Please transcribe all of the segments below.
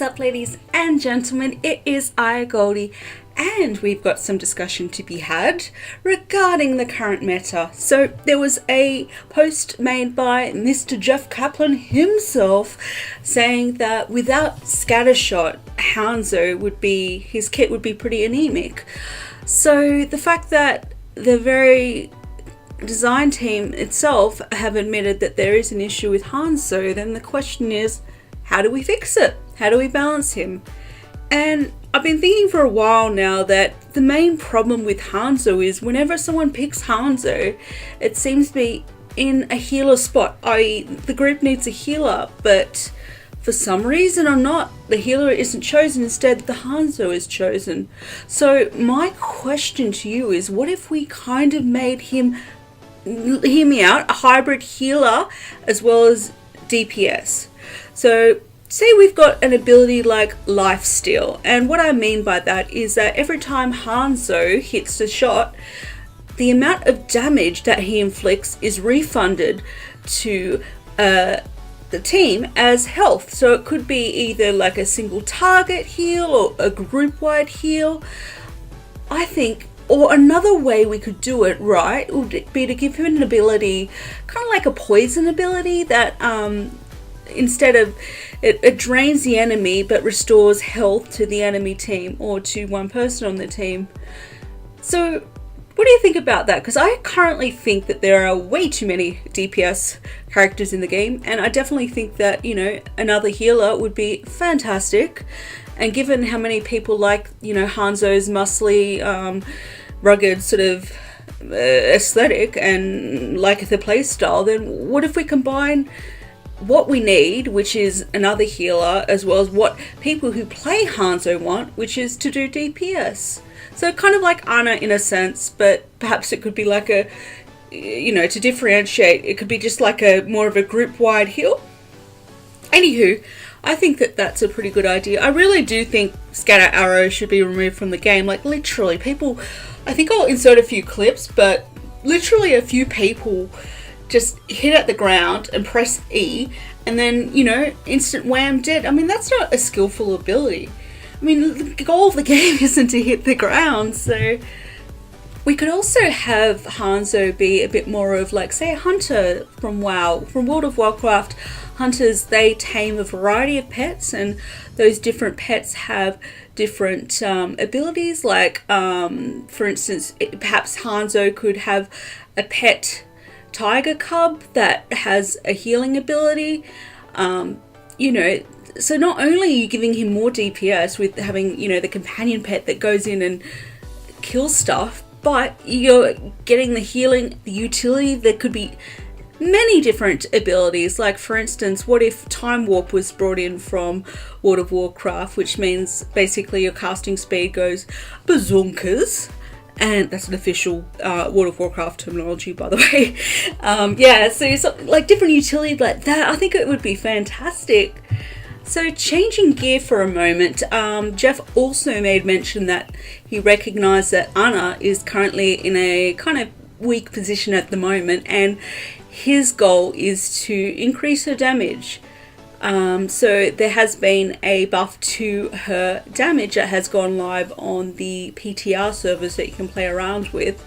up, ladies and gentlemen? It is I, Goldy, and we've got some discussion to be had regarding the current meta. So there was a post made by Mr. Jeff Kaplan himself saying that without Scattershot, his kit would be pretty anemic. So the fact that the very design team itself have admitted that there is an issue with Hanzo, then the question is, how do we fix it? How do we balance him? And I've been thinking for a while now that the main problem with Hanzo is whenever someone picks Hanzo, it seems to be in a healer spot, i.e. the group needs a healer, but for some reason or not, the healer isn't chosen, instead the Hanzo is chosen. So my question to you is, what if we kind of made him, hear me out, a hybrid healer as well as DPS? So say we've got an ability like Lifesteal, and what I mean by that is that every time Hanzo hits a shot, the amount of damage that he inflicts is refunded to the team as health. So it could be either like a single target heal or a group-wide heal. I think, or another way we could do it, right, would be to give him an ability, kind of like a poison ability that instead of it drains the enemy but restores health to the enemy team or to one person on the team. So what do you think about that? Because I currently think that there are way too many DPS characters in the game, and I definitely think that, you know, another healer would be fantastic. And given how many people like, you know, Hanzo's muscly, rugged sort of aesthetic and like the playstyle, then what if we combine what we need, which is another healer, as well as what people who play Hanzo want, which is to do DPS? So kind of like Ana in a sense, but perhaps it could be like a, you know, to differentiate, it could be just like a more of a group-wide heal. Anywho, I think that that's a pretty good idea. I really do think Scatter Arrow should be removed from the game. Like literally, people, I think I'll insert a few clips, but literally a few people just hit at the ground and press E, and then, you know, instant wham, dead. I mean, that's not a skillful ability. I mean, the goal of the game isn't to hit the ground. So we could also have Hanzo be a bit more of like, say, a hunter from WoW, from World of Warcraft. Hunters, they tame a variety of pets, and those different pets have different abilities. Like, for instance, perhaps Hanzo could have a pet tiger cub that has a healing ability. You know, so not only are you giving him more DPS with having, you know, the companion pet that goes in and kills stuff, but you're getting the healing, the utility. There could be many different abilities. Like, for instance, what if Time Warp was brought in from World of Warcraft, which means basically your casting speed goes bazonkas. And that's an official World of Warcraft terminology, by the way. Yeah, so like different utility like that, I think it would be fantastic. So changing gear for a moment, Jeff also made mention that he recognised that Ana is currently in a kind of weak position at the moment, and his goal is to increase her damage. So there has been a buff to her damage that has gone live on the PTR servers that you can play around with.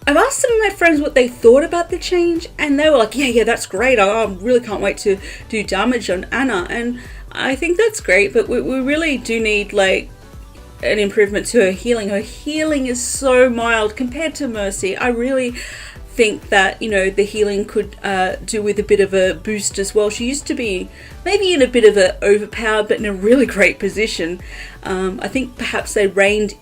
I've asked some of my friends what they thought about the change, and they were like, yeah, that's great. I really can't wait to do damage on Ana. And I think that's great, but we really do need like an improvement to her healing. Her healing is so mild compared to Mercy. I really think that, you know, the healing could do with a bit of a boost as well. She used to be maybe in a bit of a overpowered, but in a really great position. I think perhaps they rained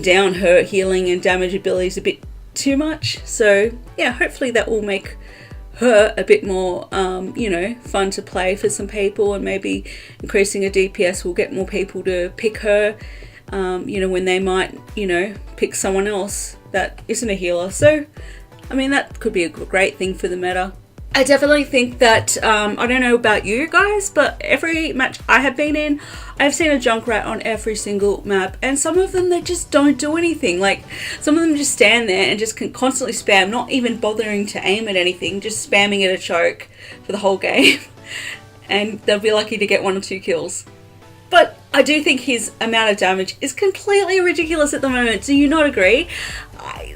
down her healing and damage abilities a bit too much. So yeah, hopefully that will make her a bit more, you know, fun to play for some people, and maybe increasing her DPS will get more people to pick her, you know, when they might, you know, pick someone else that isn't a healer. So, I mean, that could be a great thing for the meta. I definitely think that, I don't know about you guys, but every match I have been in, I've seen a Junkrat on every single map, and some of them, they just don't do anything. Like, some of them just stand there and just can constantly spam, not even bothering to aim at anything, just spamming at a choke for the whole game. and they'll be lucky to get 1 or 2 kills. But I do think his amount of damage is completely ridiculous at the moment. Do you not agree?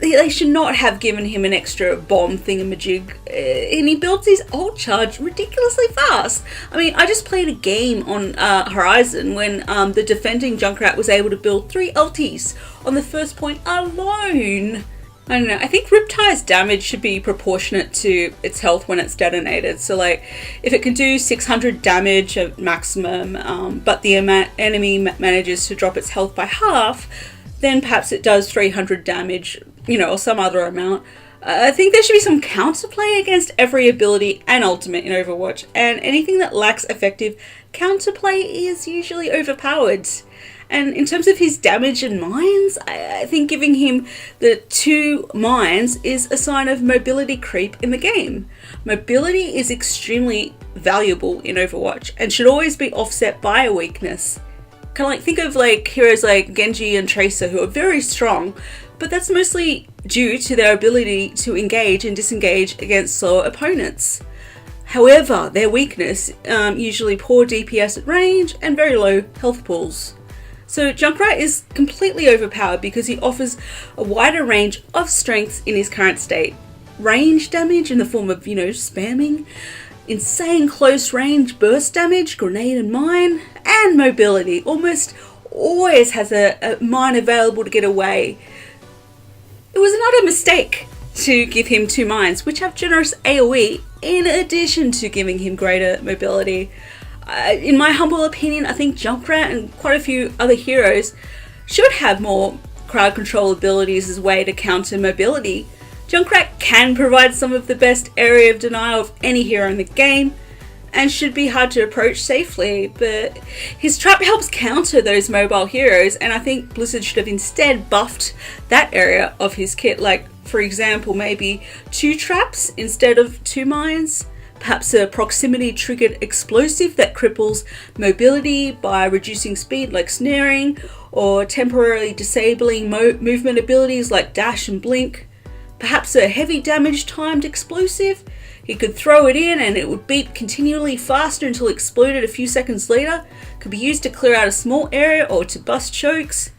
They should not have given him an extra bomb thingamajig. And he builds his ult charge ridiculously fast. I mean, I just played a game on Horizon when the defending Junkrat was able to build 3 ultis on the first point alone. I don't know, I think Riptide's damage should be proportionate to its health when it's detonated. So like, if it can do 600 damage at maximum, but the enemy manages to drop its health by half, then perhaps it does 300 damage, you know, or some other amount. I think there should be some counterplay against every ability and ultimate in Overwatch, and anything that lacks effective counterplay is usually overpowered. And in terms of his damage and mines, I think giving him the 2 mines is a sign of mobility creep in the game. Mobility is extremely valuable in Overwatch and should always be offset by a weakness. Kind of like, think of like heroes like Genji and Tracer, who are very strong, but that's mostly due to their ability to engage and disengage against slower opponents. However, their weakness, usually poor DPS at range and very low health pools. So Junkrat is completely overpowered because he offers a wider range of strengths in his current state. Range damage in the form of, you know, spamming, insane close range burst damage, grenade and mine, and mobility. Almost always has a mine available to get away. It was not a mistake to give him 2 mines, which have generous AoE in addition to giving him greater mobility. In my humble opinion, I think Junkrat and quite a few other heroes should have more crowd control abilities as a way to counter mobility. Junkrat can provide some of the best area of denial of any hero in the game and should be hard to approach safely, but his trap helps counter those mobile heroes, and I think Blizzard should have instead buffed that area of his kit, like for example maybe 2 traps instead of 2 mines. Perhaps a proximity triggered explosive that cripples mobility by reducing speed like snaring, or temporarily disabling movement abilities like dash and blink. Perhaps a heavy damage timed explosive. He could throw it in and it would beep continually faster until it exploded a few seconds later. Could be used to clear out a small area or to bust chokes.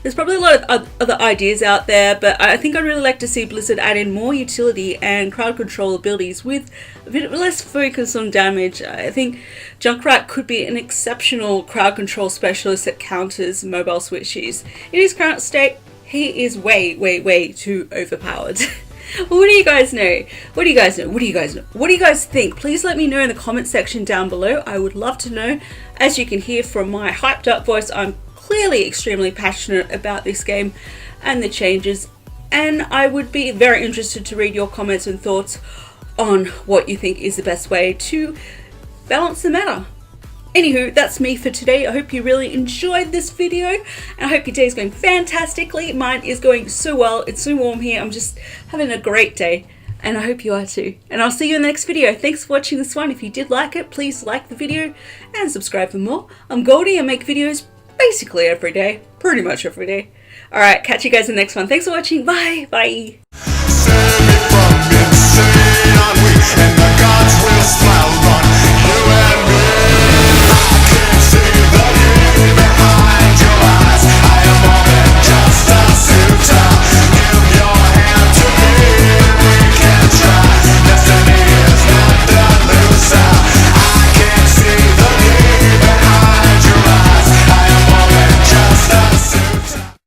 There's probably a lot of other ideas out there, but I think I'd really like to see Blizzard add in more utility and crowd control abilities with a bit less focus on damage. I think Junkrat could be an exceptional crowd control specialist that counters mobile switches. In his current state, he is way too overpowered. What do you guys know? What do you guys know? What do you guys know? What do you guys think? Please let me know in the comment section down below. I would love to know. As you can hear from my hyped up voice, I'm clearly extremely passionate about this game and the changes, and I would be very interested to read your comments and thoughts on what you think is the best way to balance the meta. Anywho, that's me for today. I hope you really enjoyed this video, and I hope your day is going fantastically. Mine is going so well. It's so warm here. I'm just having a great day, and I hope you are too. And I'll see you in the next video. Thanks for watching this one. If you did like it, please like the video and subscribe for more. I'm Goldy. I make videos basically every day, pretty much every day. Alright, catch you guys in the next one. Thanks for watching. Bye.